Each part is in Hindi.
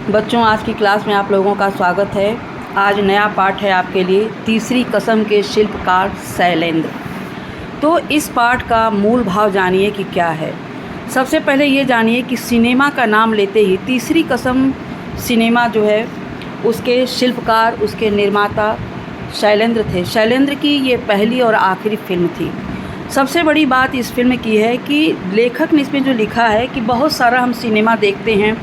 बच्चों, आज की क्लास में आप लोगों का स्वागत है। आज नया पाठ है आपके लिए, तीसरी कसम के शिल्पकार शैलेंद्र। तो इस पाठ का मूल भाव जानिए कि क्या है। सबसे पहले ये जानिए कि सिनेमा का नाम लेते ही तीसरी कसम सिनेमा जो है उसके शिल्पकार, उसके निर्माता शैलेंद्र थे। शैलेंद्र की ये पहली और आखिरी फिल्म थी। सबसे बड़ी बात इस फिल्म की है कि लेखक ने इसमें जो लिखा है कि बहुत सारा हम सिनेमा देखते हैं,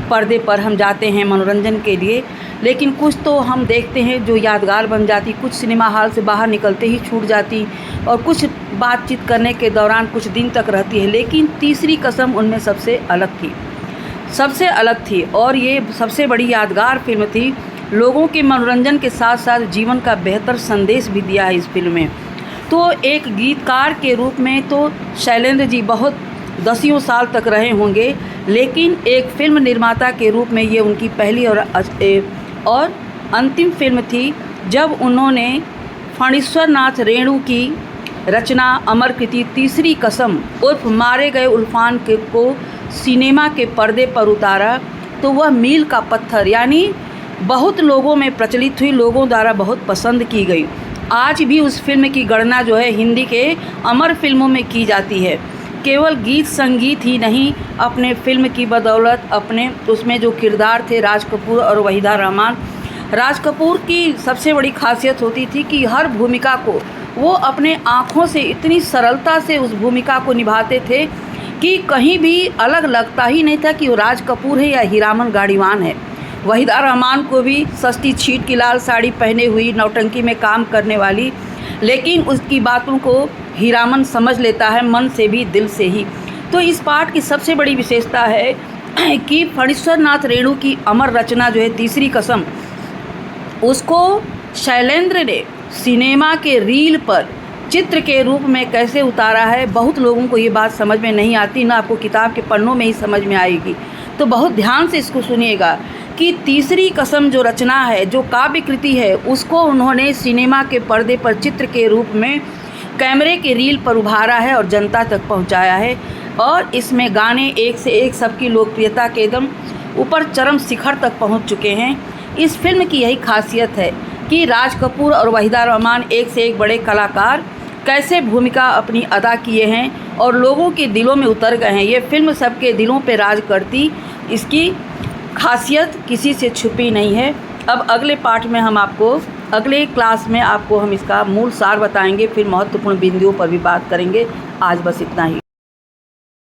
पर्दे पर हम जाते हैं मनोरंजन के लिए, लेकिन कुछ तो हम देखते हैं जो यादगार बन जाती, कुछ सिनेमा हॉल से बाहर निकलते ही छूट जाती और कुछ बातचीत करने के दौरान कुछ दिन तक रहती है। लेकिन तीसरी कसम उनमें सबसे अलग थी और ये सबसे बड़ी यादगार फिल्म थी। लोगों के मनोरंजन के साथ साथ जीवन का बेहतर संदेश भी दिया है इस फिल्म में। तो एक गीतकार के रूप में तो शैलेंद्र जी बहुत दसियों साल तक रहे होंगे, लेकिन एक फिल्म निर्माता के रूप में ये उनकी पहली और अंतिम फिल्म थी, जब उन्होंने फणीश्वर नाथ रेणु की रचना अमर कृति तीसरी कसम उर्फ मारे गए उल्फान को सिनेमा के पर्दे पर उतारा। तो वह मील का पत्थर यानी बहुत लोगों में प्रचलित हुई, लोगों द्वारा बहुत पसंद की गई। आज भी उस फिल्म की गणना जो है हिंदी के अमर फिल्मों में की जाती है। केवल गीत संगीत ही नहीं, अपने फिल्म की बदौलत अपने उसमें जो किरदार थे राज कपूर और वहीदा रहमान। राज कपूर की सबसे बड़ी खासियत होती थी कि हर भूमिका को वो अपने आँखों से इतनी सरलता से उस भूमिका को निभाते थे कि कहीं भी अलग लगता ही नहीं था कि वो राज कपूर है या हीरामन गाड़ीवान है। वहीदा रहमान को भी सस्ती छीट की लाल साड़ी पहने हुई नौटंकी में काम करने वाली, लेकिन उसकी बातों को हीरामन समझ लेता है, मन से भी दिल से ही। तो इस पाठ की सबसे बड़ी विशेषता है कि फणीश्वर नाथ रेणु की अमर रचना जो है तीसरी कसम, उसको शैलेंद्र ने सिनेमा के रील पर चित्र के रूप में कैसे उतारा है। बहुत लोगों को ये बात समझ में नहीं आती, ना आपको किताब के पन्नों में ही समझ में आएगी। तो बहुत ध्यान से इसको सुनिएगा कि तीसरी कसम जो रचना है, जो काव्य कृति है, उसको उन्होंने सिनेमा के पर्दे पर चित्र के रूप में कैमरे के रील पर उभारा है और जनता तक पहुंचाया है। और इसमें गाने एक से एक सबकी लोकप्रियता के एकदम ऊपर चरम शिखर तक पहुंच चुके हैं। इस फिल्म की यही खासियत है कि राज कपूर और वहीदा रहमान एक से एक बड़े कलाकार कैसे भूमिका अपनी अदा किए हैं और लोगों के दिलों में उतर गए हैं। ये फिल्म सबके दिलों पे राज करती, इसकी खासियत किसी से छुपी नहीं है। अब अगले पाठ में अगले क्लास में आपको हम इसका मूल सार बताएंगे, फिर महत्वपूर्ण बिंदुओं पर भी बात करेंगे। आज बस इतना ही।